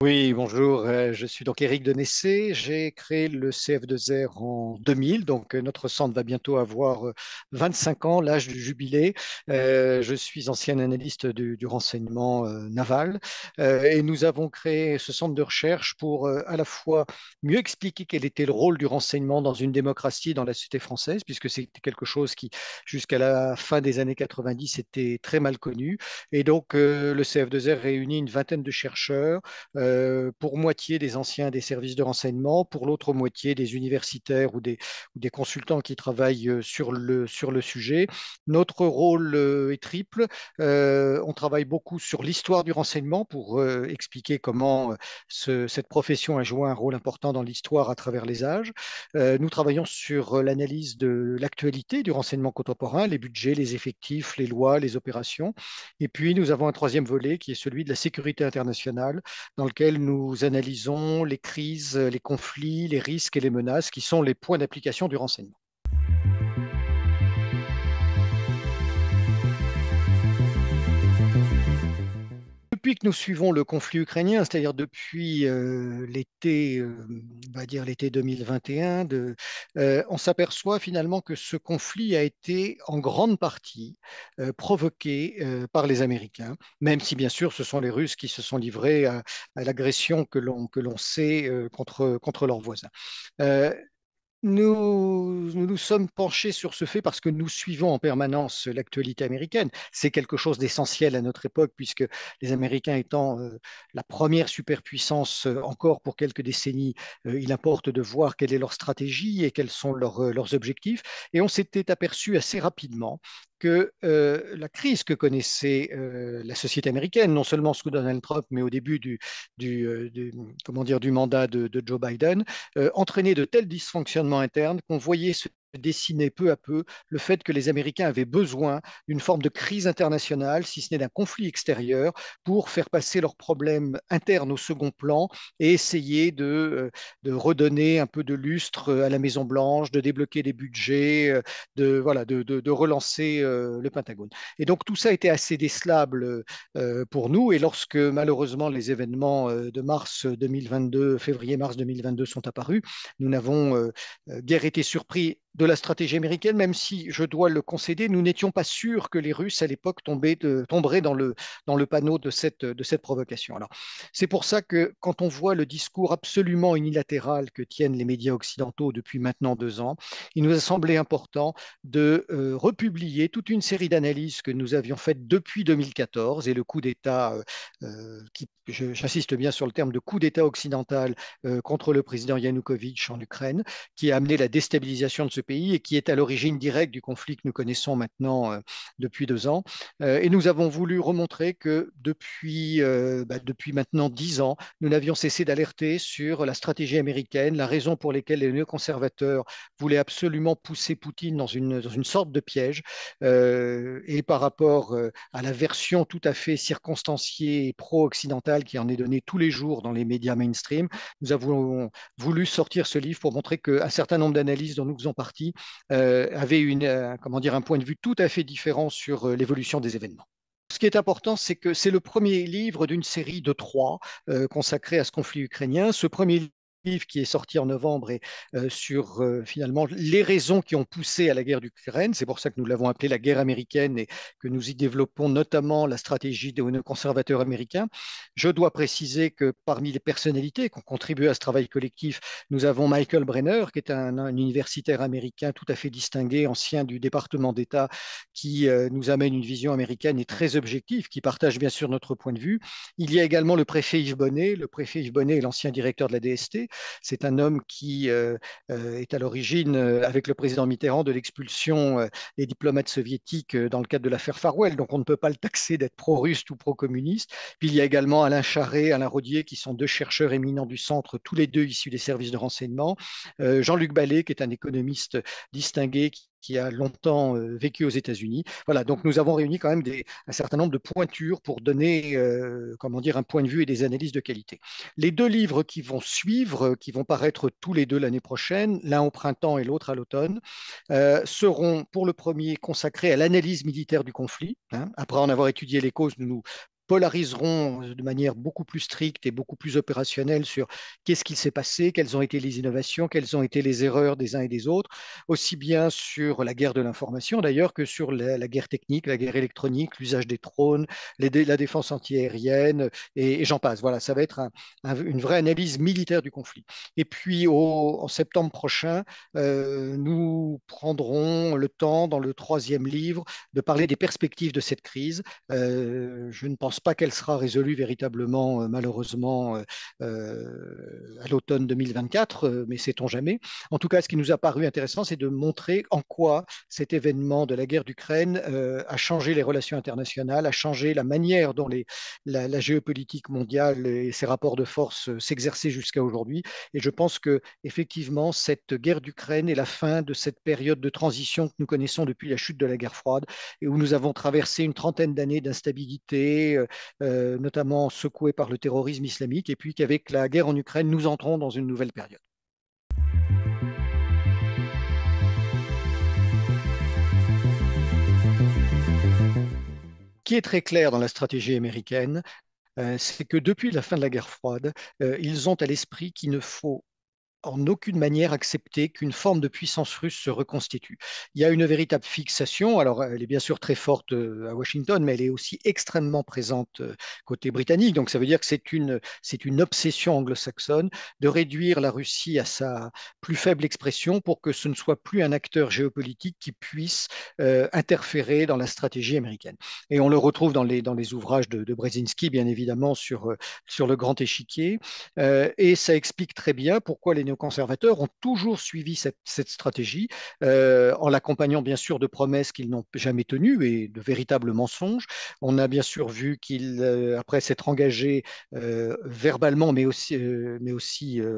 Oui, bonjour. Je suis donc Éric Denessé. J'ai créé le CF2R en 2000. Donc, notre centre va bientôt avoir 25 ans, l'âge du jubilé. Je suis ancien analyste du renseignement naval. Et nous avons créé ce centre de recherche pour à la fois mieux expliquer quel était le rôle du renseignement dans une démocratie, dans la société française, puisque c'était quelque chose qui, jusqu'à la fin des années 90, était très mal connu. Et donc, le CF2R réunit une vingtaine de chercheurs pour moitié des anciens des services de renseignement, pour l'autre moitié des universitaires ou des consultants qui travaillent sur le sujet. Notre rôle est triple. On travaille beaucoup sur l'histoire du renseignement pour expliquer comment cette profession a joué un rôle important dans l'histoire à travers les âges. Nous travaillons sur l'analyse de l'actualité du renseignement contemporain, les budgets, les effectifs, les lois, les opérations. Et puis, nous avons un troisième volet qui est celui de la sécurité internationale dans lequel nous analysons les crises, les conflits, les risques et les menaces qui sont les points d'application du renseignement. Depuis que nous suivons le conflit ukrainien, c'est-à-dire depuis l'été, on va dire l'été 2021, on s'aperçoit finalement que ce conflit a été en grande partie provoqué par les Américains, même si bien sûr ce sont les Russes qui se sont livrés à l'agression que l'on sait contre leurs voisins. Euh, nous nous sommes penchés sur ce fait parce que nous suivons en permanence l'actualité américaine. C'est quelque chose d'essentiel à notre époque, puisque les Américains étant la première superpuissance encore pour quelques décennies, il importe de voir quelle est leur stratégie et quels sont leurs objectifs. Et on s'était aperçu assez rapidement que la crise que connaissait la société américaine, non seulement sous Donald Trump, mais au début comment dire, du mandat de Joe Biden, entraînait de tels dysfonctionnements internes qu'on voyait se dessiner peu à peu le fait que les Américains avaient besoin d'une forme de crise internationale, si ce n'est d'un conflit extérieur, pour faire passer leurs problèmes internes au second plan et essayer de redonner un peu de lustre à la Maison-Blanche, de débloquer des budgets, voilà, de relancer le Pentagone. Et donc tout ça était assez décelable pour nous. Et lorsque malheureusement les événements de mars 2022, février-mars 2022 sont apparus, nous n'avons guère été surpris de la stratégie américaine, même si, je dois le concéder, nous n'étions pas sûrs que les Russes, à l'époque, tomberaient dans le panneau de cette provocation. Alors, c'est pour ça que quand on voit le discours absolument unilatéral que tiennent les médias occidentaux depuis maintenant 2 ans, il nous a semblé important de republier toute une série d'analyses que nous avions faites depuis 2014 et le coup d'État, j'insiste bien sur le terme de coup d'État occidental contre le président Yanukovych en Ukraine, qui a amené la déstabilisation de ce pays et qui est à l'origine directe du conflit que nous connaissons maintenant depuis 2 ans. Et nous avons voulu remontrer que depuis maintenant 10 ans, nous n'avions cessé d'alerter sur la stratégie américaine, la raison pour laquelle les néoconservateurs voulaient absolument pousser Poutine dans une sorte de piège, et par rapport à la version tout à fait circonstanciée et pro-occidentale qui en est donnée tous les jours dans les médias mainstream, nous avons voulu sortir ce livre pour montrer qu'un certain nombre d'analyses dont nous faisons partie avaient comment dire, un point de vue tout à fait différent sur l'évolution des événements. Ce qui est important, c'est que c'est le premier livre d'une série de trois consacrés à ce conflit ukrainien. Ce premier livre qui est sorti en novembre et sur finalement les raisons qui ont poussé à la guerre d'Ukraine. C'est pour ça que nous l'avons appelé la guerre américaine et que nous y développons notamment la stratégie des conservateurs américains. Je dois préciser que parmi les personnalités qui ont contribué à ce travail collectif, nous avons Michael Brenner, qui est un universitaire américain tout à fait distingué, ancien du département d'État, qui nous amène une vision américaine et très objective, qui partage bien sûr notre point de vue. Il y a également le préfet Yves Bonnet. Le préfet Yves Bonnet est l'ancien directeur de la DST. C'est un homme qui est à l'origine, avec le président Mitterrand, de l'expulsion des diplomates soviétiques dans le cadre de l'affaire Farwell. Donc on ne peut pas le taxer d'être pro-russe ou pro-communiste. Puis il y a également Alain Charret, Alain Rodier, qui sont deux chercheurs éminents du centre, tous les deux issus des services de renseignement. Jean-Luc Ballet, qui est un économiste distingué qui a longtemps vécu aux États-Unis. Voilà, donc nous avons réuni quand même un certain nombre de pointures pour donner, comment dire, un point de vue et des analyses de qualité. Les deux livres qui vont suivre, qui vont paraître tous les deux l'année prochaine, l'un au printemps et l'autre à l'automne, seront pour le premier consacrés à l'analyse militaire du conflit. Hein. Après en avoir étudié les causes, nous nous polariseront de manière beaucoup plus stricte et beaucoup plus opérationnelle sur qu'est-ce qui s'est passé, quelles ont été les innovations, quelles ont été les erreurs des uns et des autres, aussi bien sur la guerre de l'information d'ailleurs que sur la guerre technique, la guerre électronique, l'usage des drones, la défense antiaérienne et j'en passe. Voilà, ça va être une vraie analyse militaire du conflit. Et puis en septembre prochain, nous prendrons le temps dans le troisième livre de parler des perspectives de cette crise. Je ne pense pas qu'elle sera résolue véritablement, malheureusement, à l'automne 2024, mais sait-on jamais. En tout cas, ce qui nous a paru intéressant, c'est de montrer en quoi cet événement de la guerre d'Ukraine a changé les relations internationales, a changé la manière dont la géopolitique mondiale et ses rapports de force s'exerçaient jusqu'à aujourd'hui. Et je pense que effectivement, cette guerre d'Ukraine est la fin de cette période de transition que nous connaissons depuis la chute de la guerre froide et où nous avons traversé une trentaine d'années d'instabilité, notamment secouée par le terrorisme islamique, et puis qu'avec la guerre en Ukraine, nous entrons dans une nouvelle période. Ce qui est très clair dans la stratégie américaine, c'est que depuis la fin de la guerre froide, ils ont à l'esprit qu'il ne faut en aucune manière accepter qu'une forme de puissance russe se reconstitue. Il y a une véritable fixation, alors elle est bien sûr très forte à Washington, mais elle est aussi extrêmement présente côté britannique. Donc ça veut dire que c'est une obsession anglo-saxonne de réduire la Russie à sa plus faible expression pour que ce ne soit plus un acteur géopolitique qui puisse interférer dans la stratégie américaine. Et on le retrouve dans les ouvrages de Brzezinski, bien évidemment, sur le grand échiquier. Et ça explique très bien pourquoi les néoconservateurs ont toujours suivi cette stratégie, en l'accompagnant bien sûr de promesses qu'ils n'ont jamais tenues et de véritables mensonges. On a bien sûr vu qu'ils, après s'être engagés verbalement, mais aussi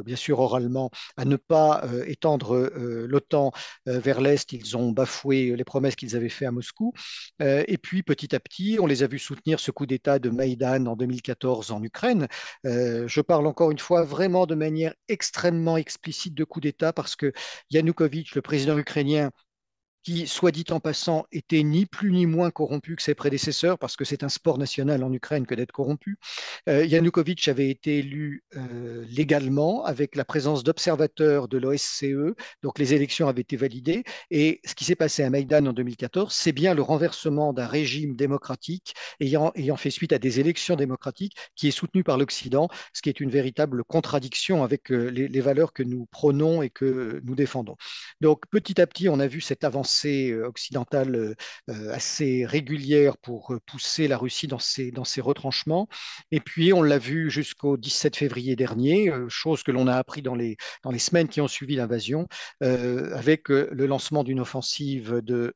bien sûr oralement, à ne pas étendre l'OTAN vers l'Est, ils ont bafoué les promesses qu'ils avaient faites à Moscou. Et puis petit à petit, on les a vus soutenir ce coup d'État de Maïdan en 2014 en Ukraine. Je parle encore une fois vraiment de manière extrêmement explicite de coup d'État parce que Yanukovych, le président ukrainien, qui, soit dit en passant, était ni plus ni moins corrompu que ses prédécesseurs, parce que c'est un sport national en Ukraine que d'être corrompu. Yanukovych avait été élu légalement avec la présence d'observateurs de l'OSCE, donc les élections avaient été validées. Et ce qui s'est passé à Maïdan en 2014, c'est bien le renversement d'un régime démocratique ayant fait suite à des élections démocratiques qui est soutenu par l'Occident, ce qui est une véritable contradiction avec les valeurs que nous prônons et que nous défendons. Donc petit à petit, on a vu cette avancée occidentale assez régulière pour pousser la Russie dans ses retranchements. Et puis, on l'a vu jusqu'au 17 février dernier, chose que l'on a appris dans les semaines qui ont suivi l'invasion, avec le lancement d'une offensive de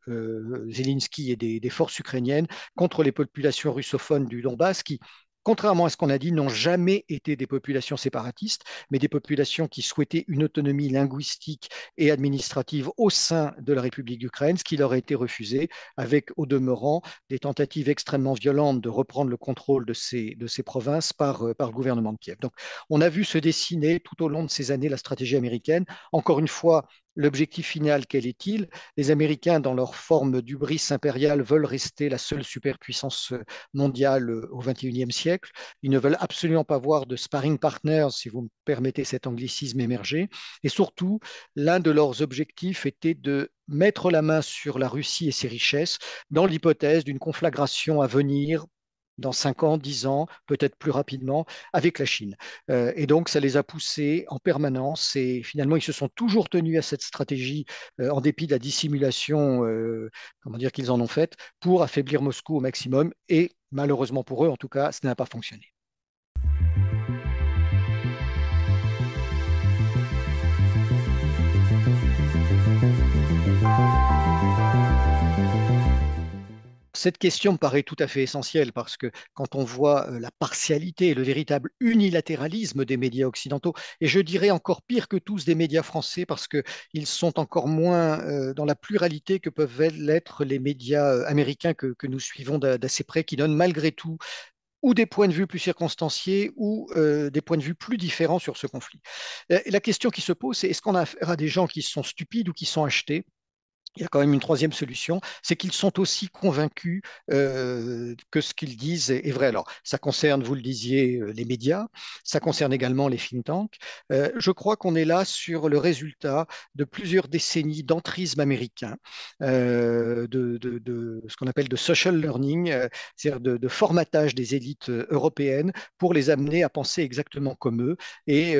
Zelensky et des forces ukrainiennes contre les populations russophones du Donbass qui, contrairement à ce qu'on a dit, n'ont jamais été des populations séparatistes, mais des populations qui souhaitaient une autonomie linguistique et administrative au sein de la République d'Ukraine, ce qui leur a été refusé, avec au demeurant des tentatives extrêmement violentes de reprendre le contrôle de ces provinces par le gouvernement de Kiev. Donc on a vu se dessiner tout au long de ces années la stratégie américaine. Encore une fois, l'objectif final, quel est-il? Les Américains, dans leur forme d'hubris impériale, veulent rester la seule superpuissance mondiale au XXIe siècle. Ils ne veulent absolument pas voir de sparring partners, si vous me permettez cet anglicisme, émerger. Et surtout, l'un de leurs objectifs était de mettre la main sur la Russie et ses richesses dans l'hypothèse d'une conflagration à venir dans 5 ans, 10 ans, peut-être plus rapidement, avec la Chine. Et donc, ça les a poussés en permanence et finalement, ils se sont toujours tenus à cette stratégie en dépit de la dissimulation, comment dire, qu'ils en ont faite pour affaiblir Moscou au maximum. Et malheureusement pour eux, en tout cas, ça n'a pas fonctionné. Cette question me paraît tout à fait essentielle parce que quand on voit la partialité et le véritable unilatéralisme des médias occidentaux, et je dirais encore pire que tous des médias français parce qu'ils sont encore moins dans la pluralité que peuvent l'être les médias américains que nous suivons d'assez près, qui donnent malgré tout ou des points de vue plus circonstanciés ou des points de vue plus différents sur ce conflit. La question qui se pose, c'est est-ce qu'on a affaire à des gens qui sont stupides ou qui sont achetés? il y a quand même une troisième solution, c'est qu'ils sont aussi convaincus que ce qu'ils disent est vrai. Alors, ça concerne, vous le disiez, les médias, ça concerne également les think tanks. Je crois qu'on est là sur le résultat de plusieurs décennies d'entrisme américain, de ce qu'on appelle de social learning, c'est-à-dire de formatage des élites européennes pour les amener à penser exactement comme eux et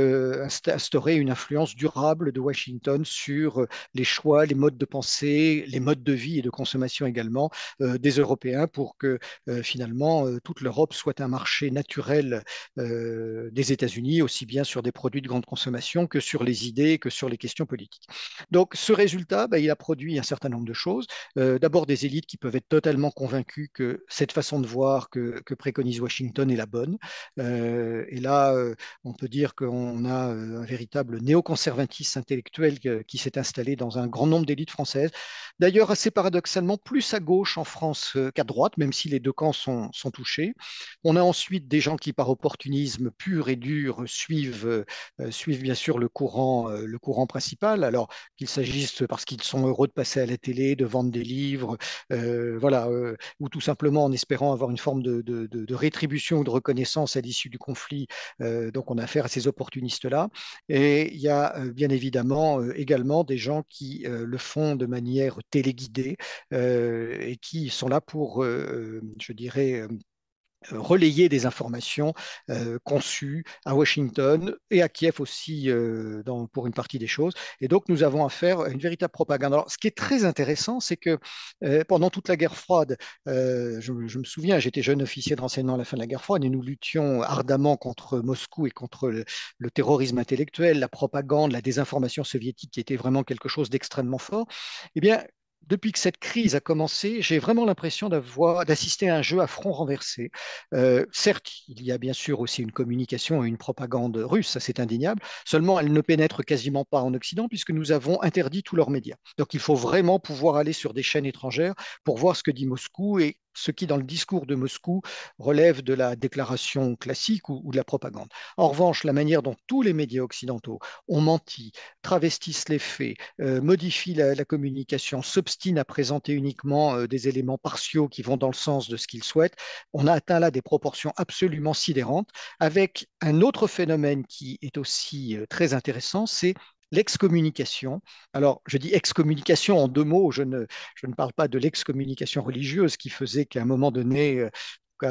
instaurer une influence durable de Washington sur les choix, les modes de pensée, les modes de vie et de consommation également des Européens pour que finalement toute l'Europe soit un marché naturel des États-Unis, aussi bien sur des produits de grande consommation que sur les idées, que sur les questions politiques. Donc ce résultat, ben, il a produit un certain nombre de choses. D'abord des élites qui peuvent être totalement convaincues que cette façon de voir que préconise Washington est la bonne. Et là, on peut dire qu'on a un véritable néoconservatisme intellectuel qui s'est installé dans un grand nombre d'élites françaises. D'ailleurs, assez paradoxalement, plus à gauche en France qu'à droite, même si les deux camps sont touchés. On a ensuite des gens qui, par opportunisme pur et dur, suivent bien sûr le courant principal. Alors qu'il s'agisse parce qu'ils sont heureux de passer à la télé, de vendre des livres, voilà, ou tout simplement en espérant avoir une forme de rétribution ou de reconnaissance à l'issue du conflit. Donc on a affaire à ces opportunistes-là. Et il y a bien évidemment également des gens qui le font de manière téléguidée et qui sont là pour, je dirais, relayer des informations conçues à Washington et à Kiev aussi pour une partie des choses. Et donc, nous avons affaire à une véritable propagande. Alors, ce qui est très intéressant, c'est que pendant toute la guerre froide, je me souviens, j'étais jeune officier de renseignement à la fin de la guerre froide et nous luttions ardemment contre Moscou et contre le terrorisme intellectuel, la propagande, la désinformation soviétique qui était vraiment quelque chose d'extrêmement fort. Eh bien, depuis que cette crise a commencé, j'ai vraiment l'impression d'assister à un jeu à front renversé. Certes, il y a bien sûr aussi une communication et une propagande russe, ça c'est indéniable. Seulement, elle ne pénètre quasiment pas en Occident puisque nous avons interdit tous leurs médias. Donc, il faut vraiment pouvoir aller sur des chaînes étrangères pour voir ce que dit Moscou et ce qui, dans le discours de Moscou, relève de la déclaration classique ou de la propagande. En revanche, la manière dont tous les médias occidentaux ont menti, travestissent les faits, modifient la communication, s'obstinent à présenter uniquement des éléments partiaux qui vont dans le sens de ce qu'ils souhaitent, on a atteint là des proportions absolument sidérantes, avec un autre phénomène qui est aussi très intéressant, c'est l'excommunication. Alors, je dis excommunication en deux mots, je ne parle pas de l'excommunication religieuse qui faisait qu'à un moment donné,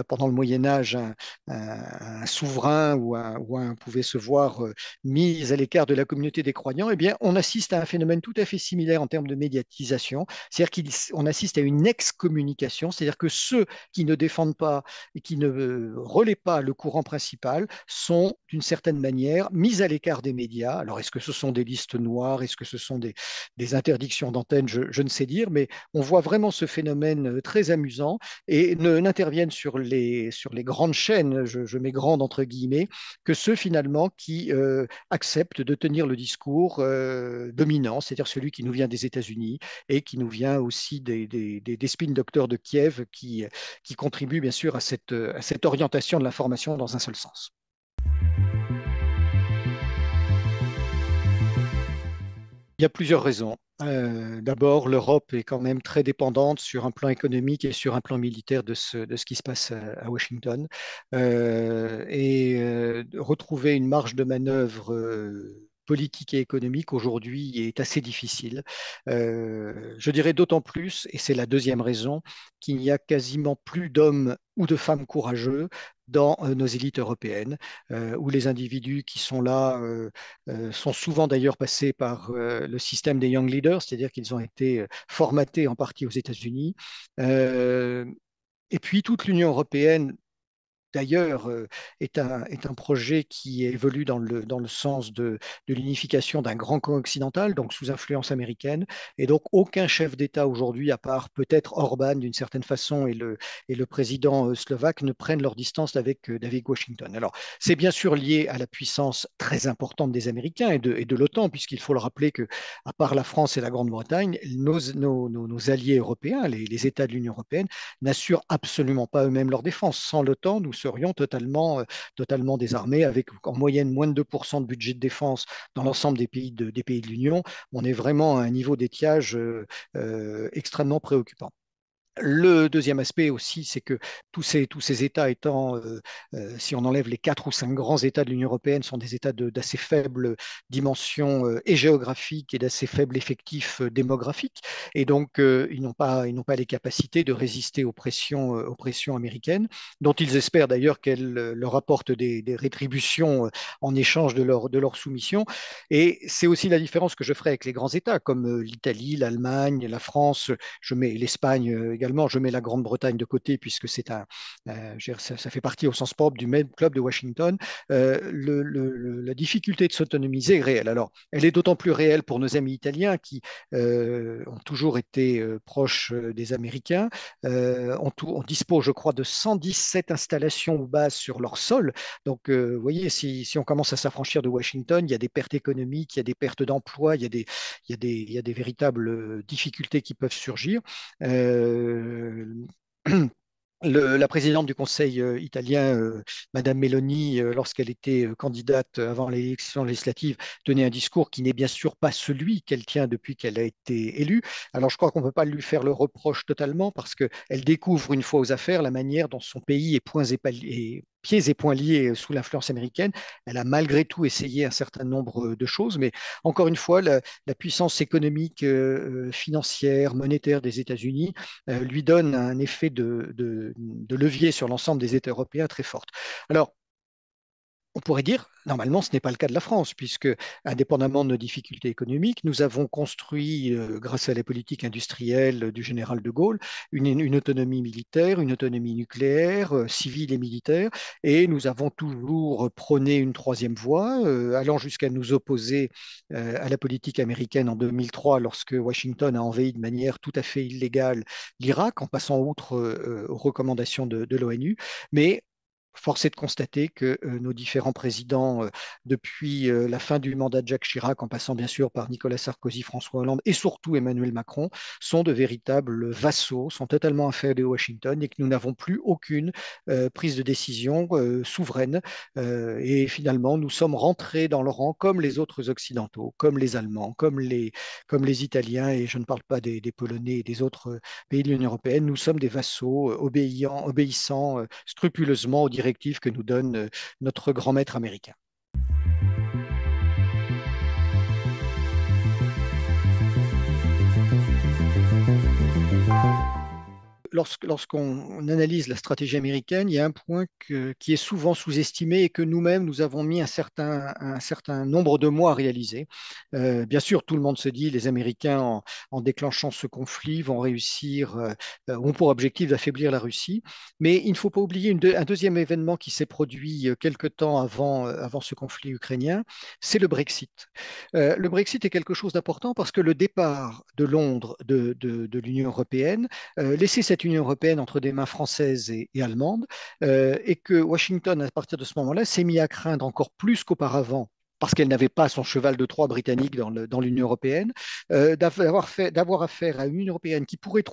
pendant le Moyen Âge, un souverain ou un pouvait se voir mis à l'écart de la communauté des croyants, eh bien, on assiste à un phénomène tout à fait similaire en termes de médiatisation, c'est-à-dire qu'on assiste à une excommunication, c'est-à-dire que ceux qui ne défendent pas et qui ne relaient pas le courant principal sont d'une certaine manière mis à l'écart des médias. Alors, est-ce que ce sont des listes noires, est-ce que ce sont des interdictions d'antenne, je ne sais dire, mais on voit vraiment ce phénomène très amusant et n'interviennent sur les grandes chaînes, je mets grandes entre guillemets, que ceux finalement qui acceptent de tenir le discours dominant, c'est-à-dire celui qui nous vient des États-Unis et qui nous vient aussi des spin doctors de Kiev qui contribuent bien sûr à cette orientation de l'information dans un seul sens. Il y a plusieurs raisons. D'abord, l'Europe est quand même très dépendante sur un plan économique et sur un plan militaire de ce qui se passe à Washington. Retrouver une marge de manœuvre politique et économique aujourd'hui est assez difficile. Je dirais d'autant plus, et c'est la deuxième raison, qu'il n'y a quasiment plus d'hommes ou de femmes courageux dans nos élites européennes, où les individus qui sont là sont souvent d'ailleurs passés par le système des Young Leaders, c'est-à-dire qu'ils ont été formatés en partie aux États-Unis. Euh, et puis toute l'Union européenne d'ailleurs, est un projet qui évolue dans le sens de l'unification d'un grand camp occidental, donc sous influence américaine. Et donc, aucun chef d'État aujourd'hui, à part peut-être Orban d'une certaine façon et le président slovaque, ne prennent leur distance avec Washington. Alors, c'est bien sûr lié à la puissance très importante des Américains et de l'OTAN, puisqu'il faut le rappeler que, à part la France et la Grande-Bretagne, nos alliés européens, les États de l'Union européenne, n'assurent absolument pas eux-mêmes leur défense. Sans l'OTAN, nous serions totalement désarmés, avec en moyenne moins de 2% de budget de défense dans l'ensemble des pays de l'Union. On est vraiment à un niveau d'étiage extrêmement préoccupant. Le deuxième aspect aussi, c'est que tous ces États étant, si on enlève les quatre ou cinq grands États de l'Union européenne, sont des États d'assez faible dimension et géographique et d'assez faible effectif démographique. Et donc, ils n'ont pas les capacités de résister aux pressions américaines, dont ils espèrent d'ailleurs qu'elles leur apportent des rétributions en échange de leur soumission. Et c'est aussi la différence que je ferai avec les grands États, comme l'Italie, l'Allemagne, la France, je mets l'Espagne également, je mets la Grande-Bretagne de côté puisque ça fait partie au sens propre du même club de Washington. La difficulté de s'autonomiser est réelle. Alors, elle est d'autant plus réelle pour nos amis italiens qui ont toujours été proches des Américains. On dispose, je crois, de 117 installations ou bases sur leur sol. Donc, vous voyez, si on commence à s'affranchir de Washington, il y a des pertes économiques, il y a des pertes d'emplois, il y a des véritables difficultés qui peuvent surgir. Euh, la présidente du Conseil italien, Madame Meloni, lorsqu'elle était candidate avant l'élection législative, tenait un discours qui n'est bien sûr pas celui qu'elle tient depuis qu'elle a été élue. Alors je crois qu'on ne peut pas lui faire le reproche totalement parce qu'elle découvre une fois aux affaires la manière dont son pays est pieds et poings liés sous l'influence américaine. Elle a malgré tout essayé un certain nombre de choses, mais encore une fois, la puissance économique, financière, monétaire des États-Unis lui donne un effet de levier sur l'ensemble des États européens très forte. Alors, on pourrait dire, normalement, ce n'est pas le cas de la France, puisque, indépendamment de nos difficultés économiques, nous avons construit, grâce à la politique industrielle du général de Gaulle, une autonomie militaire, une autonomie nucléaire, civile et militaire, et nous avons toujours prôné une troisième voie, allant jusqu'à nous opposer à la politique américaine en 2003, lorsque Washington a envahi de manière tout à fait illégale l'Irak, en passant outre aux recommandations de l'ONU. Mais force est de constater que nos différents présidents, depuis la fin du mandat de Jacques Chirac, en passant bien sûr par Nicolas Sarkozy, François Hollande et surtout Emmanuel Macron, sont de véritables vassaux, sont totalement inférieurs à Washington et que nous n'avons plus aucune prise de décision souveraine. Et finalement, nous sommes rentrés dans le rang comme les autres Occidentaux, comme les Allemands, comme les Italiens, et je ne parle pas des Polonais et des autres pays de l'Union européenne. Nous sommes des vassaux obéissant scrupuleusement aux directives que nous donne notre grand maître américain. Lorsqu'on analyse la stratégie américaine, il y a un point qui est souvent sous-estimé et que nous-mêmes, nous avons mis un certain nombre de mois à réaliser. Bien sûr, tout le monde se dit, les Américains, en déclenchant ce conflit, vont réussir, ont pour objectif d'affaiblir la Russie. Mais il ne faut pas oublier un deuxième événement qui s'est produit quelque temps avant ce conflit ukrainien, c'est le Brexit. Le Brexit est quelque chose d'important parce que le départ de Londres de l'Union européenne laisser cette Union européenne entre des mains françaises et allemandes, et que Washington, à partir de ce moment-là, s'est mis à craindre encore plus qu'auparavant parce qu'elle n'avait pas son cheval de Troie britannique dans l'Union européenne, d'avoir affaire à une Union européenne qui pourrait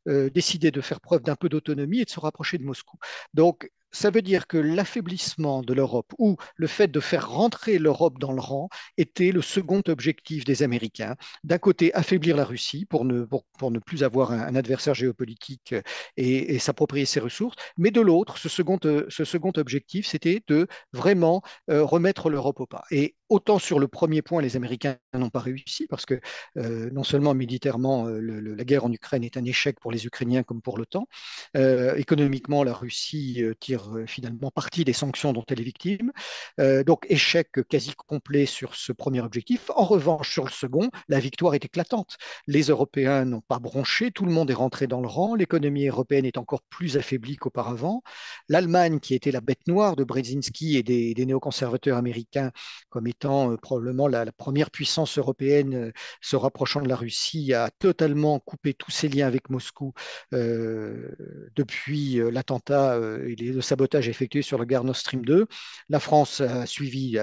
décider de faire preuve d'un peu d'autonomie et de se rapprocher de Moscou. Donc, ça veut dire que l'affaiblissement de l'Europe ou le fait de faire rentrer l'Europe dans le rang était le second objectif des Américains. D'un côté, affaiblir la Russie pour ne plus avoir un adversaire géopolitique et s'approprier ses ressources, mais de l'autre, ce second objectif, c'était de vraiment remettre l'Europe au pas. Et autant sur le premier point, les Américains n'ont pas réussi parce que non seulement militairement, la guerre en Ukraine est un échec pour les Ukrainiens comme pour l'OTAN. Économiquement, la Russie tire finalement parti des sanctions dont elle est victime. Donc échec quasi complet sur ce premier objectif. En revanche, sur le second, la victoire est éclatante. Les Européens n'ont pas bronché, tout le monde est rentré dans le rang, l'économie européenne est encore plus affaiblie qu'auparavant. L'Allemagne, qui était la bête noire de Brzezinski et des néoconservateurs américains, comme étant probablement la première puissance européenne se rapprochant de la Russie, a totalement coupé tous ses liens avec Moscou euh, depuis l'attentat et le sabotage effectué sur le gare Nord Stream 2. La France a suivi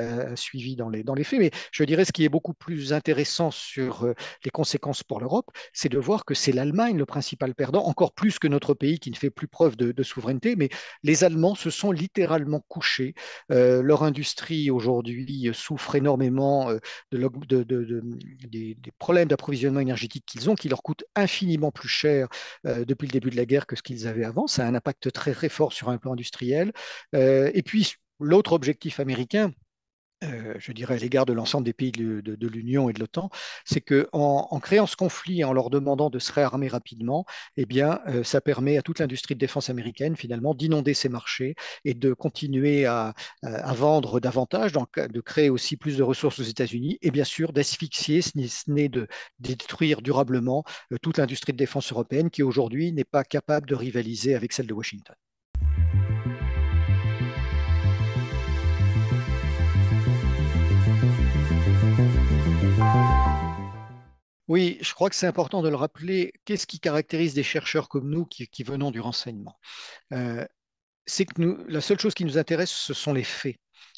dans les faits, mais je dirais ce qui est beaucoup plus intéressant sur les conséquences pour l'Europe, c'est de voir que c'est l'Allemagne le principal perdant, encore plus que notre pays qui ne fait plus preuve de souveraineté, mais les Allemands se sont littéralement couchés. Leur industrie aujourd'hui souffre énormément des problèmes d'approvisionnement énergétique qu'ils ont, qui leur coûtent infiniment plus cher depuis le début de la guerre que ce qu'ils avaient avant. Ça a un impact très très fort sur un plan industriel. Et puis l'autre objectif américain, je dirais à l'égard de l'ensemble des pays de l'Union et de l'OTAN, c'est qu'en créant ce conflit et en leur demandant de se réarmer rapidement, eh bien, ça permet à toute l'industrie de défense américaine finalement d'inonder ces marchés et de continuer à vendre davantage, donc de créer aussi plus de ressources aux États-Unis et bien sûr d'asphyxier, ce n'est de détruire durablement toute l'industrie de défense européenne qui aujourd'hui n'est pas capable de rivaliser avec celle de Washington. Oui, je crois que c'est important de le rappeler. Qu'est-ce qui caractérise des chercheurs comme nous qui venons du renseignement? Euh, c'est que la seule chose qui nous intéresse, ce sont les faits.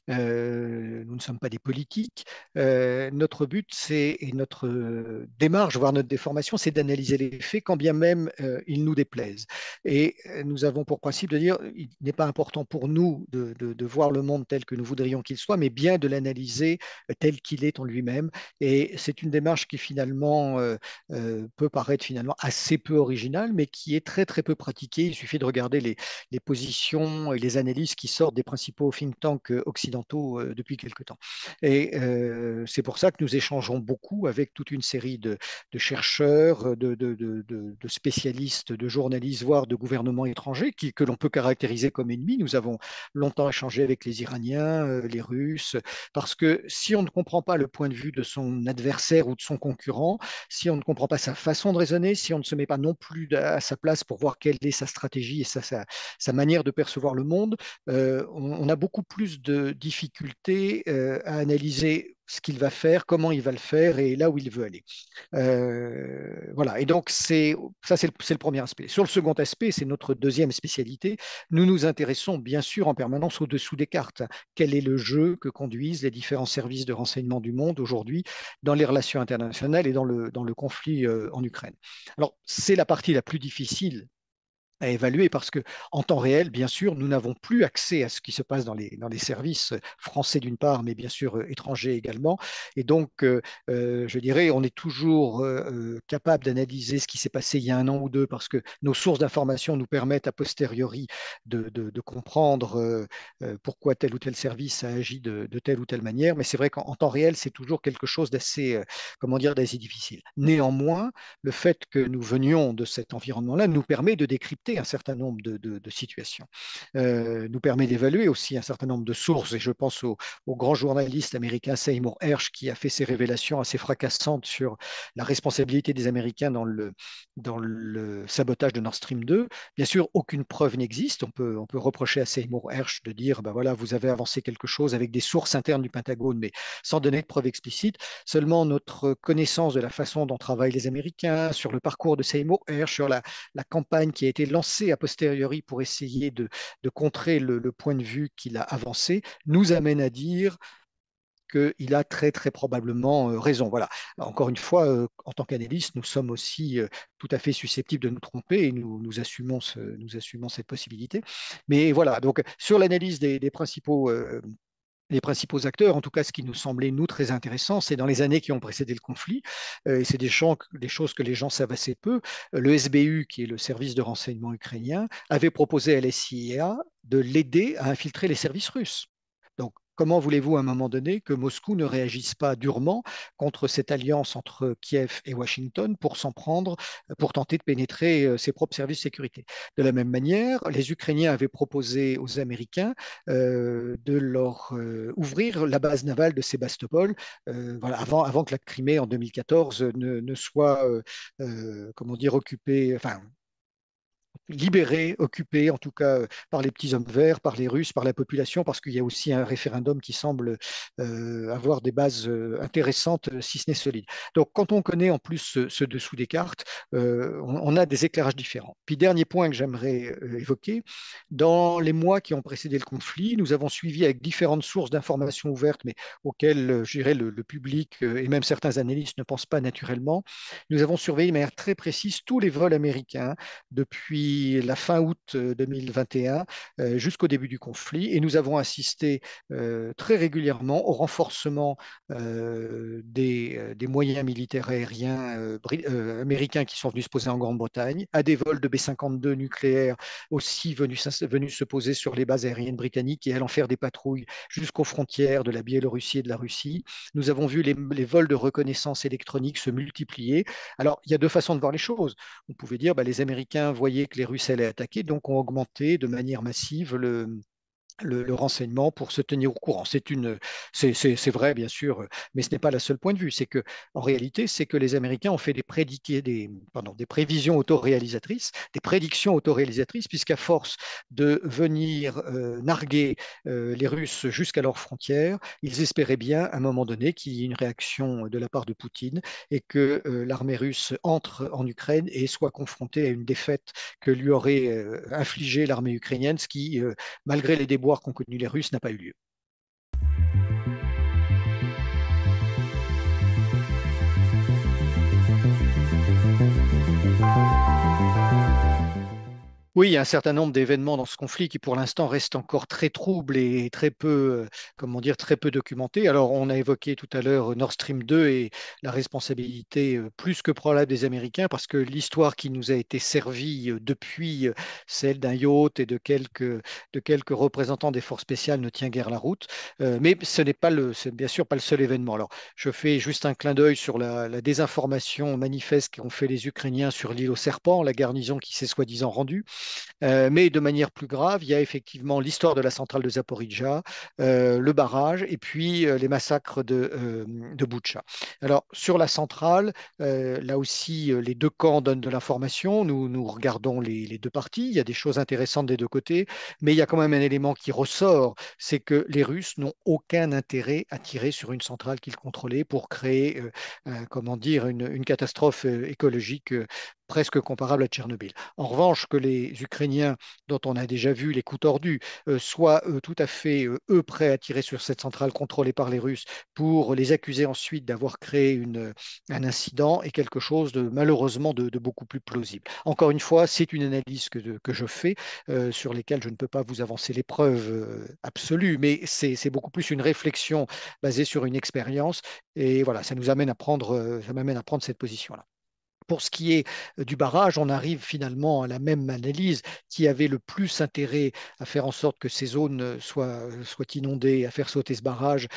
Nous ne sommes pas des politiques. Notre but, et notre démarche, voire notre déformation, c'est d'analyser les faits, quand bien même ils nous déplaisent. Et nous avons pour principe de dire, il n'est pas important pour nous de voir le monde tel que nous voudrions qu'il soit, mais bien de l'analyser tel qu'il est en lui-même. Et c'est une démarche qui finalement peut paraître finalement assez peu originale, mais qui est très très peu pratiquée. Il suffit de regarder les positions et les analyses qui sortent des principaux think tanks occidentaux depuis quelque temps. Et c'est pour ça que nous échangeons beaucoup avec toute une série de chercheurs, de spécialistes, de journalistes, voire de gouvernements étrangers que l'on peut caractériser comme ennemis. Nous avons longtemps échangé avec les Iraniens, les Russes, parce que si on ne comprend pas le point de vue de son adversaire ou de son concurrent, si on ne comprend pas sa façon de raisonner, si on ne se met pas non plus à sa place pour voir quelle est sa stratégie et sa manière de percevoir le monde, on a beaucoup plus de difficultés à analyser ce qu'il va faire, comment il va le faire et là où il veut aller. Voilà, et donc c'est le premier aspect. Sur le second aspect, c'est notre deuxième spécialité. Nous nous intéressons bien sûr en permanence au-dessous des cartes. Quel est le jeu que conduisent les différents services de renseignement du monde aujourd'hui dans les relations internationales et dans le conflit en Ukraine? Alors, c'est la partie la plus difficile à évaluer parce que en temps réel, bien sûr, nous n'avons plus accès à ce qui se passe dans les services français d'une part, mais bien sûr étrangers également. Et donc, je dirais, on est toujours capable d'analyser ce qui s'est passé il y a un an ou deux parce que nos sources d'information nous permettent a posteriori de comprendre pourquoi tel ou tel service a agi de telle ou telle manière. Mais c'est vrai qu'en temps réel, c'est toujours quelque chose d'assez, comment dire, d'assez difficile. Néanmoins, le fait que nous venions de cet environnement-là nous permet de décrypter un certain nombre de situations, nous permet d'évaluer aussi un certain nombre de sources. Et je pense au grand journaliste américain Seymour Hersh qui a fait ses révélations assez fracassantes sur la responsabilité des Américains dans le sabotage de Nord Stream 2. Bien sûr, aucune preuve n'existe. On peut reprocher à Seymour Hersh de dire, ben voilà, vous avez avancé quelque chose avec des sources internes du Pentagone, mais sans donner de preuves explicites. Seulement notre connaissance de la façon dont travaillent les Américains, sur le parcours de Seymour Hersh, sur la campagne qui a été lancée a posteriori pour essayer de contrer le point de vue qu'il a avancé, nous amène à dire qu'il a très très probablement raison. Voilà. Encore une fois, en tant qu'analyste, nous sommes aussi tout à fait susceptibles de nous tromper et nous assumons cette possibilité. Mais voilà, donc sur l'analyse des principaux les principaux acteurs, en tout cas ce qui nous semblait, nous, très intéressant, c'est dans les années qui ont précédé le conflit, et c'est des choses que les gens savent assez peu, le SBU, qui est le service de renseignement ukrainien, avait proposé à l'SIA de l'aider à infiltrer les services russes. Donc, comment voulez-vous à un moment donné que Moscou ne réagisse pas durement contre cette alliance entre Kiev et Washington pour s'en prendre, pour tenter de pénétrer ses propres services de sécurité? De la même manière, les Ukrainiens avaient proposé aux Américains de leur ouvrir la base navale de Sébastopol, voilà, avant que la Crimée en 2014 ne soit, comment dire, occupée, enfin, libérée, occupée, en tout cas par les petits hommes verts, par les Russes, par la population, parce qu'il y a aussi un référendum qui semble avoir des bases intéressantes, si ce n'est solides. Donc, quand on connaît en plus ce dessous des cartes, on a des éclairages différents. Puis, dernier point que j'aimerais évoquer, dans les mois qui ont précédé le conflit, nous avons suivi avec différentes sources d'informations ouvertes, mais auxquelles, je dirais, le public et même certains analystes ne pensent pas naturellement. Nous avons surveillé de manière très précise tous les vols américains depuis la fin août 2021 jusqu'au début du conflit et nous avons assisté très régulièrement au renforcement des moyens militaires aériens américains qui sont venus se poser en Grande-Bretagne, à des vols de B-52 nucléaires aussi venus se poser sur les bases aériennes britanniques et allant faire des patrouilles jusqu'aux frontières de la Biélorussie et de la Russie. Nous avons vu les vols de reconnaissance électronique se multiplier. Alors, il y a deux façons de voir les choses. On pouvait dire, bah, les Américains voyaient que les Russes allaient attaquer, donc ont augmenté de manière massive le renseignement pour se tenir au courant. C'est vrai, bien sûr, mais ce n'est pas le seul point de vue. C'est que, en réalité, c'est que les Américains ont fait des prévisions autoréalisatrices, des prédictions autoréalisatrices, puisqu'à force de venir narguer les Russes jusqu'à leurs frontières, ils espéraient bien, à un moment donné, qu'il y ait une réaction de la part de Poutine et que l'armée russe entre en Ukraine et soit confrontée à une défaite que lui aurait infligée l'armée ukrainienne, ce qui malgré les déboires qu'ont connus les Russes, n'a pas eu lieu. Oui, il y a un certain nombre d'événements dans ce conflit qui, pour l'instant, restent encore très troubles et très peu, comment dire, très peu documentés. Alors, on a évoqué tout à l'heure Nord Stream 2 et la responsabilité plus que probable des Américains, parce que l'histoire qui nous a été servie depuis celle d'un yacht et de quelques représentants des forces spéciales ne tient guère la route. Mais ce n'est pas c'est bien sûr pas le seul événement. Alors, je fais juste un clin d'œil sur la désinformation manifeste qu'ont fait les Ukrainiens sur l'île aux serpents, la garnison qui s'est soi-disant rendue. Mais de manière plus grave, il y a effectivement l'histoire de la centrale de Zaporizhzhia, le barrage et puis les massacres de Boutcha. Alors, sur la centrale, là aussi, les deux camps donnent de l'information. Nous regardons les deux parties. Il y a des choses intéressantes des deux côtés, mais il y a quand même un élément qui ressort, c'est que les Russes n'ont aucun intérêt à tirer sur une centrale qu'ils contrôlaient pour créer, comment dire, une catastrophe écologique presque comparable à Tchernobyl. En revanche, que les Ukrainiens, dont on a déjà vu les coups tordus, soient tout à fait, eux, prêts à tirer sur cette centrale contrôlée par les Russes pour les accuser ensuite d'avoir créé un incident est quelque chose de malheureusement de beaucoup plus plausible. Encore une fois, c'est une analyse que je fais sur lesquelles je ne peux pas vous avancer les preuves absolues, mais c'est beaucoup plus une réflexion basée sur une expérience. Et voilà, ça nous amène à prendre, ça m'amène à prendre cette position-là. Pour ce qui est du barrage, on arrive finalement à la même analyse qui avait le plus intérêt à faire en sorte que ces zones soient inondées, à faire sauter ce barrage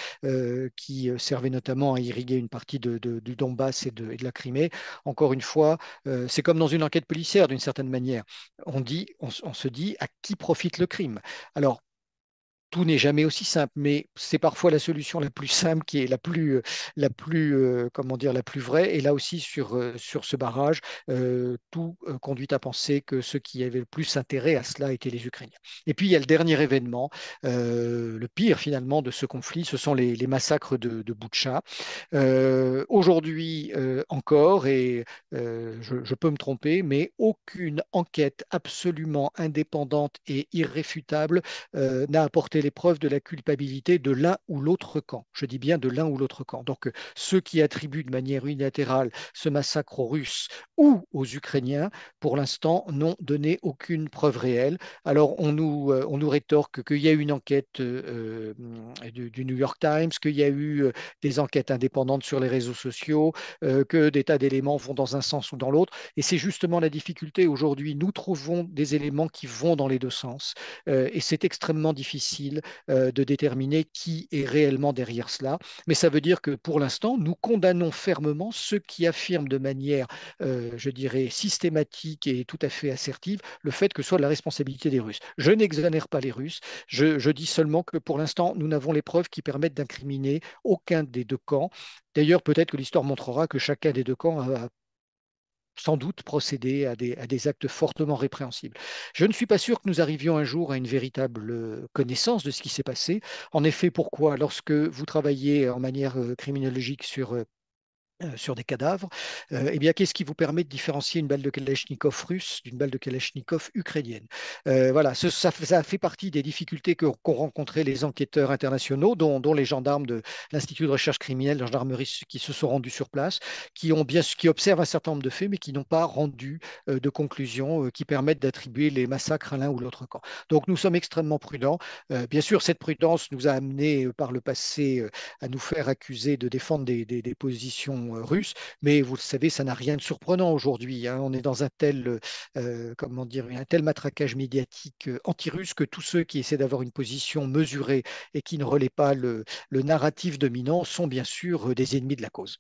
qui servait notamment à irriguer une partie du Donbass et de la Crimée. Encore une fois, c'est comme dans une enquête policière d'une certaine manière. On se dit à qui profite le crime. Alors, tout n'est jamais aussi simple, mais c'est parfois la solution la plus simple qui est comment dire, la plus vraie. Et là aussi, sur ce barrage, tout conduit à penser que ceux qui avaient le plus intérêt à cela étaient les Ukrainiens. Et puis, il y a le dernier événement, le pire finalement de ce conflit, ce sont les massacres de Boutcha. Aujourd'hui encore, et je peux me tromper, mais aucune enquête absolument indépendante et irréfutable n'a apporté les preuves de la culpabilité de l'un ou l'autre camp. Je dis bien de l'un ou l'autre camp. Donc, ceux qui attribuent de manière unilatérale ce massacre aux Russes ou aux Ukrainiens, pour l'instant, n'ont donné aucune preuve réelle. Alors, on nous rétorque qu'il y a eu une enquête du New York Times, qu'il y a eu des enquêtes indépendantes sur les réseaux sociaux, que des tas d'éléments vont dans un sens ou dans l'autre. Et c'est justement la difficulté aujourd'hui. Nous trouvons des éléments qui vont dans les deux sens. Et c'est extrêmement difficile de déterminer qui est réellement derrière cela. Mais ça veut dire que pour l'instant, nous condamnons fermement ceux qui affirment de manière, je dirais, systématique et tout à fait assertive le fait que ce soit de la responsabilité des Russes. Je n'exonère pas les Russes, je dis seulement que pour l'instant, nous n'avons les preuves qui permettent d'incriminer aucun des deux camps. D'ailleurs, peut-être que l'histoire montrera que chacun des deux camps a sans doute procédé à des actes fortement répréhensibles. Je ne suis pas sûr que nous arrivions un jour à une véritable connaissance de ce qui s'est passé. En effet, pourquoi? Lorsque vous travaillez en manière criminologique sur des cadavres, eh bien, qu'est-ce qui vous permet de différencier une balle de Kalachnikov russe d'une balle de Kalachnikov ukrainienne? Voilà, ça fait partie des difficultés qu'ont rencontrées les enquêteurs internationaux, dont les gendarmes de l'Institut de recherche criminelle, la gendarmerie qui se sont rendus sur place, qui observent un certain nombre de faits, mais qui n'ont pas rendu de conclusions qui permettent d'attribuer les massacres à l'un ou l'autre camp. Donc, nous sommes extrêmement prudents. Bien sûr, cette prudence nous a amené par le passé à nous faire accuser de défendre des positions russes, mais vous le savez, ça n'a rien de surprenant aujourd'hui, hein. On est dans comment dire, un tel matraquage médiatique anti-russe que tous ceux qui essaient d'avoir une position mesurée et qui ne relaient pas le narratif dominant sont bien sûr des ennemis de la cause.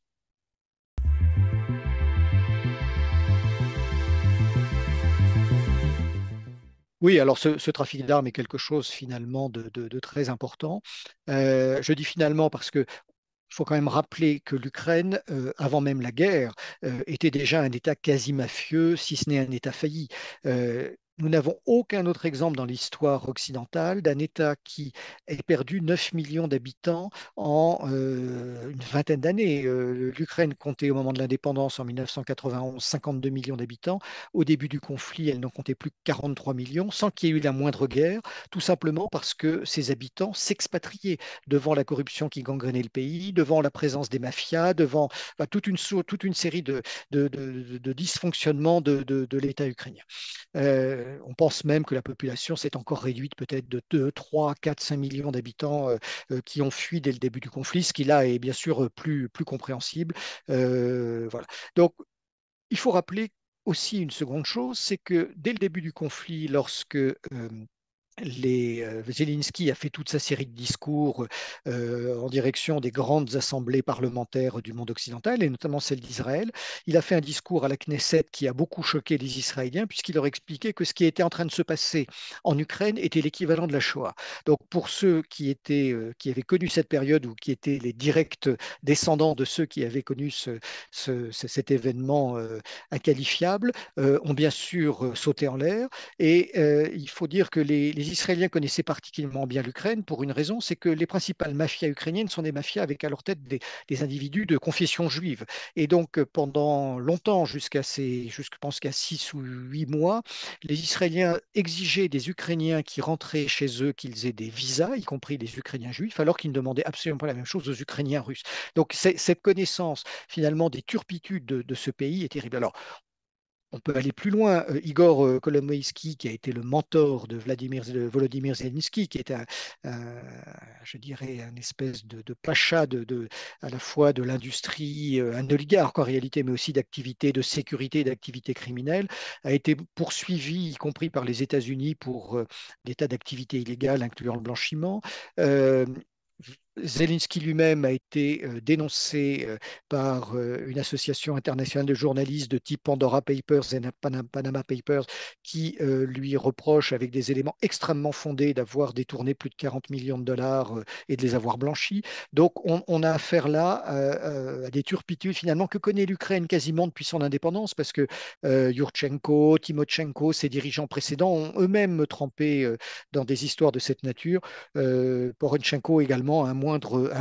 Oui, alors ce trafic d'armes est quelque chose finalement de très important. Je dis finalement parce que il faut quand même rappeler que l'Ukraine, avant même la guerre, était déjà un État quasi mafieux, si ce n'est un État failli. Nous n'avons aucun autre exemple dans l'histoire occidentale d'un État qui ait perdu 9 millions d'habitants en une vingtaine d'années. L'Ukraine comptait au moment de l'indépendance en 1991 52 millions d'habitants. Au début du conflit, elle n'en comptait plus que 43 millions, sans qu'il y ait eu la moindre guerre, tout simplement parce que ses habitants s'expatriaient devant la corruption qui gangrénait le pays, devant la présence des mafias, devant toute une série de dysfonctionnements de l'État ukrainien. On pense même que la population s'est encore réduite peut-être de 2, 3, 4, 5 millions d'habitants qui ont fui dès le début du conflit, ce qui là est bien sûr plus compréhensible. Voilà. Donc, il faut rappeler aussi une seconde chose, c'est que dès le début du conflit, lorsque Zelensky a fait toute sa série de discours en direction des grandes assemblées parlementaires du monde occidental, et notamment celle d'Israël. Il a fait un discours à la Knesset qui a beaucoup choqué les Israéliens, puisqu'il leur expliquait que ce qui était en train de se passer en Ukraine était l'équivalent de la Shoah. Donc, pour ceux qui avaient connu cette période ou qui étaient les directs descendants de ceux qui avaient connu cet événement inqualifiable, ont bien sûr sauté en l'air. Et il faut dire que les Israéliens connaissaient particulièrement bien l'Ukraine pour une raison, c'est que les principales mafias ukrainiennes sont des mafias avec à leur tête des individus de confession juive. Et donc pendant longtemps, je pense qu'à 6 ou 8 mois, les Israéliens exigeaient des Ukrainiens qui rentraient chez eux qu'ils aient des visas, y compris les Ukrainiens juifs, alors qu'ils ne demandaient absolument pas la même chose aux Ukrainiens russes. Donc cette connaissance finalement des turpitudes de ce pays est terrible. Alors, on peut aller plus loin. Igor Kolomoïski, qui a été le mentor de Volodymyr Zelensky, qui est je dirais, un espèce de pacha à la fois de l'industrie, un oligarque en réalité, mais aussi d'activités de sécurité et d'activités criminelles, a été poursuivi, y compris par les États-Unis, pour des tas d'activités illégales, incluant le blanchiment. Euh, Zelensky lui-même a été dénoncé par une association internationale de journalistes de type Pandora Papers et Panama Papers qui lui reproche avec des éléments extrêmement fondés d'avoir détourné plus de 40 millions de dollars et de les avoir blanchis. Donc on a affaire là à des turpitudes finalement que connaît l'Ukraine quasiment depuis son indépendance parce que Yurchenko, Timochenko, ses dirigeants précédents ont eux-mêmes trempé dans des histoires de cette nature. Poronchenko également à un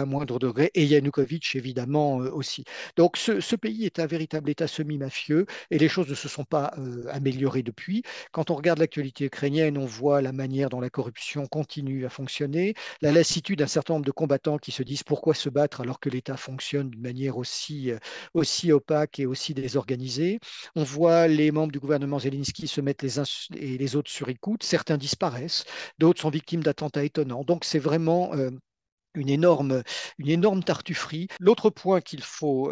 moindre degré, et Yanukovych évidemment aussi. Donc ce pays est un véritable État semi-mafieux et les choses ne se sont pas améliorées depuis. Quand on regarde l'actualité ukrainienne, on voit la manière dont la corruption continue à fonctionner, la lassitude d'un certain nombre de combattants qui se disent pourquoi se battre alors que l'État fonctionne d'une manière aussi opaque et aussi désorganisée. On voit les membres du gouvernement Zelensky se mettre les uns et les autres sur écoute, certains disparaissent, d'autres sont victimes d'attentats étonnants. Donc c'est vraiment une énorme, une énorme tartufferie. L'autre point qu'il faut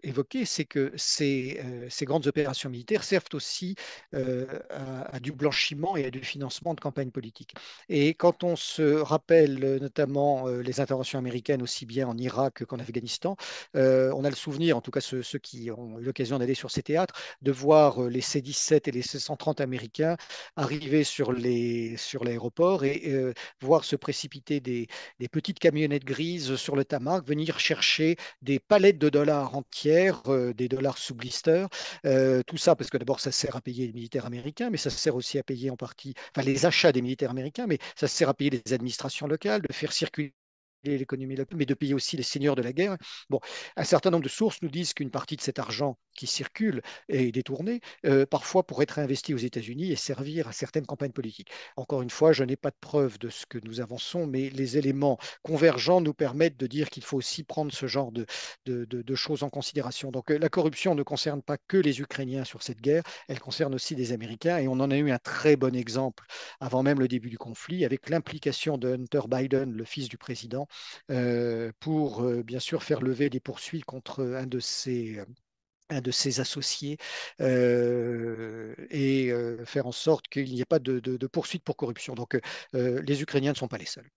évoquer, c'est que ces grandes opérations militaires servent aussi à du blanchiment et à du financement de campagnes politiques. Et quand on se rappelle notamment les interventions américaines aussi bien en Irak qu'en Afghanistan, on a le souvenir, en tout cas ceux qui ont eu l'occasion d'aller sur ces théâtres, de voir les C-17 et les C-130 américains arriver sur l'aéroport et voir se précipiter des petites camionnettes camionnettes grises sur le tarmac, venir chercher des palettes de dollars entières, des dollars sous blister. Tout ça parce que d'abord, ça sert à payer les militaires américains, mais ça sert aussi à payer en partie, enfin les achats des militaires américains, mais ça sert à payer les administrations locales, de faire circuler l'économie locale, mais de payer aussi les seigneurs de la guerre. Bon, un certain nombre de sources nous disent qu'une partie de cet argent qui circule est détourné, parfois pour être investi aux États-Unis et servir à certaines campagnes politiques. Encore une fois, je n'ai pas de preuve de ce que nous avançons, mais les éléments convergents nous permettent de dire qu'il faut aussi prendre ce genre de choses en considération. Donc la corruption ne concerne pas que les Ukrainiens sur cette guerre, elle concerne aussi des Américains, et on en a eu un très bon exemple avant même le début du conflit, avec l'implication de Hunter Biden, le fils du président, pour bien sûr faire lever des poursuites contre un de ses associés et faire en sorte qu'il n'y ait pas de poursuite pour corruption. Donc les Ukrainiens ne sont pas les seuls.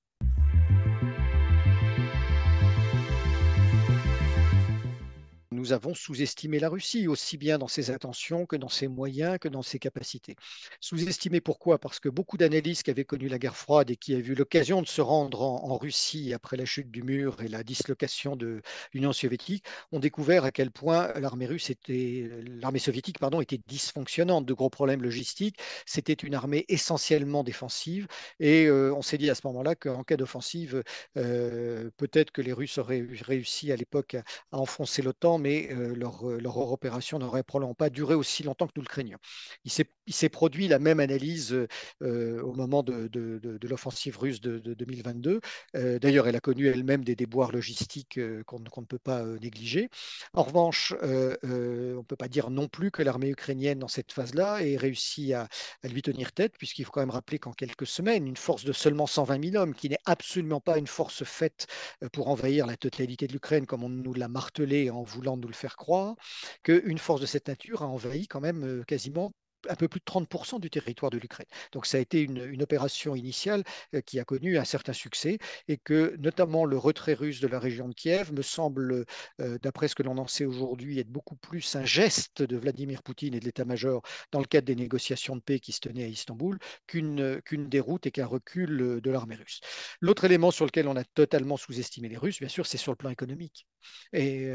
Nous avons sous-estimé la Russie, aussi bien dans ses intentions que dans ses moyens, que dans ses capacités. Sous-estimé pourquoi? Parce que beaucoup d'analystes qui avaient connu la guerre froide et qui avaient eu l'occasion de se rendre en Russie après la chute du mur et la dislocation de l'Union soviétique ont découvert à quel point l'armée soviétique, pardon, était dysfonctionnante, de gros problèmes logistiques. C'était une armée essentiellement défensive et on s'est dit à ce moment-là qu'en cas d'offensive, peut-être que les Russes auraient réussi à l'époque à enfoncer l'OTAN, mais leur opération n'aurait probablement pas duré aussi longtemps que nous le craignions. Il s'est produit la même analyse au moment de l'offensive russe de 2022. D'ailleurs, elle a connu elle-même des déboires logistiques qu'on ne peut pas négliger. En revanche, on ne peut pas dire non plus que l'armée ukrainienne, dans cette phase-là, ait réussi à lui tenir tête, puisqu'il faut quand même rappeler qu'en quelques semaines, une force de seulement 120 000 hommes, qui n'est absolument pas une force faite pour envahir la totalité de l'Ukraine, comme on nous l'a martelé en voulant nous le faire croire, qu'une force de cette nature a envahi quand même quasiment un peu plus de 30% du territoire de l'Ukraine. Donc ça a été une opération initiale qui a connu un certain succès et que notamment le retrait russe de la région de Kiev me semble, d'après ce que l'on en sait aujourd'hui, être beaucoup plus un geste de Vladimir Poutine et de l'état-major dans le cadre des négociations de paix qui se tenaient à Istanbul qu'une déroute et qu'un recul de l'armée russe. L'autre élément sur lequel on a totalement sous-estimé les Russes, bien sûr, c'est sur le plan économique. Et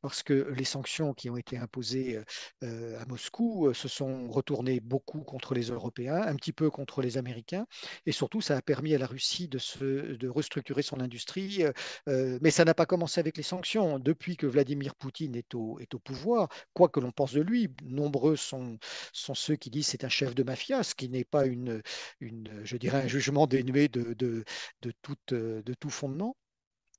parce que les sanctions qui ont été imposées à Moscou se sont retournées beaucoup contre les Européens, un petit peu contre les Américains, et surtout ça a permis à la Russie de restructurer son industrie, mais ça n'a pas commencé avec les sanctions. Depuis que Vladimir Poutine est au pouvoir, quoi que l'on pense de lui, nombreux sont ceux qui disent c'est un chef de mafia, ce qui n'est pas je dirais, un jugement dénué de tout fondement.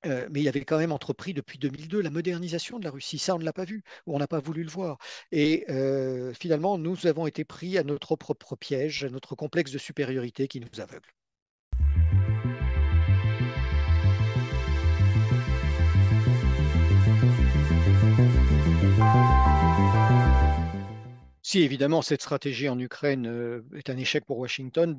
Mais il avait quand même entrepris depuis 2002 la modernisation de la Russie. Ça, on ne l'a pas vu, ou on n'a pas voulu le voir. Et finalement, nous avons été pris à notre propre piège, à notre complexe de supériorité qui nous aveugle. Si, évidemment, cette stratégie en Ukraine est un échec pour Washington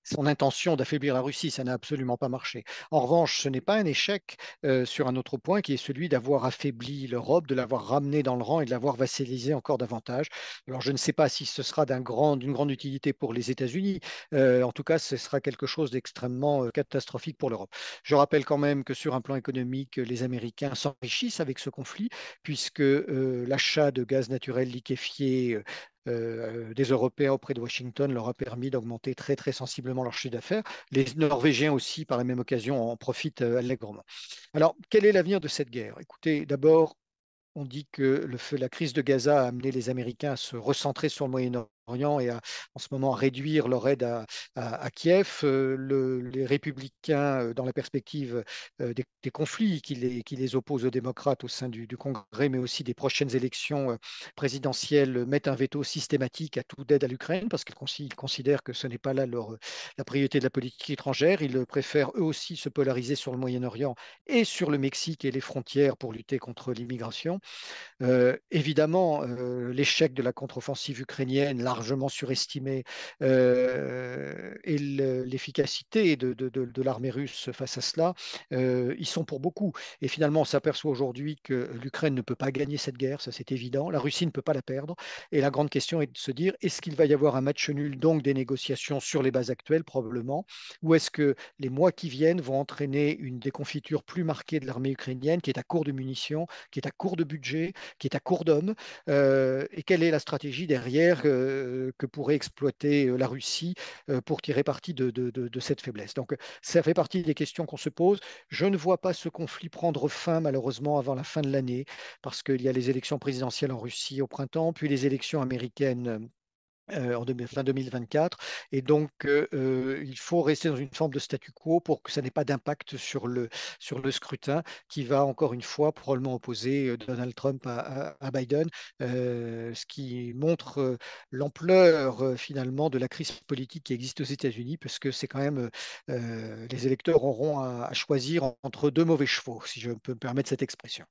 son intention d'affaiblir la Russie. Ça n'a absolument pas marché. En revanche, ce n'est pas un échec sur un autre point qui est celui d'avoir affaibli l'Europe, de l'avoir ramené dans le rang et de l'avoir vassalisé encore davantage. Alors, je ne sais pas si ce sera d'une grande utilité pour les États-Unis. En tout cas, ce sera quelque chose d'extrêmement catastrophique pour l'Europe. Je rappelle quand même que sur un plan économique, les Américains s'enrichissent avec ce conflit puisque l'achat de gaz naturel liquéfié des Européens auprès de Washington leur a permis d'augmenter très très sensiblement leur chiffre d'affaires. Les Norvégiens aussi, par la même occasion, en profitent allègrement. Alors, quel est l'avenir de cette guerre? Écoutez, d'abord, on dit que la crise de Gaza a amené les Américains à se recentrer sur le Moyen-Orient et en ce moment à réduire leur aide à Kiev. Les républicains, dans la perspective des conflits qui les opposent aux démocrates au sein du Congrès, mais aussi des prochaines élections présidentielles, mettent un veto systématique à toute aide à l'Ukraine parce qu'ils considèrent que ce n'est pas là la priorité de la politique étrangère. Ils préfèrent eux aussi se polariser sur le Moyen-Orient et sur le Mexique et les frontières pour lutter contre l'immigration. Évidemment, l'échec de la contre-offensive ukrainienne, largement surestimé et l'efficacité de l'armée russe face à cela, ils sont pour beaucoup. Et finalement, on s'aperçoit aujourd'hui que l'Ukraine ne peut pas gagner cette guerre, ça c'est évident. La Russie ne peut pas la perdre. Et la grande question est de se dire, est-ce qu'il va y avoir un match nul, donc des négociations sur les bases actuelles, probablement, ou est-ce que les mois qui viennent vont entraîner une déconfiture plus marquée de l'armée ukrainienne qui est à court de munitions, qui est à court de budget, qui est à court d'hommes, et quelle est la stratégie derrière que pourrait exploiter la Russie pour tirer parti de cette faiblesse. Donc ça fait partie des questions qu'on se pose. Je ne vois pas ce conflit prendre fin malheureusement avant la fin de l'année parce qu'il y a les élections présidentielles en Russie au printemps, puis les élections américaines fin 2024. Et donc, il faut rester dans une forme de statu quo pour que ça n'ait pas d'impact sur le scrutin qui va encore une fois probablement opposer Donald Trump à Biden, ce qui montre l'ampleur finalement de la crise politique qui existe aux États-Unis, parce que c'est quand même les électeurs auront à choisir entre deux mauvais chevaux, si je peux me permettre cette expression.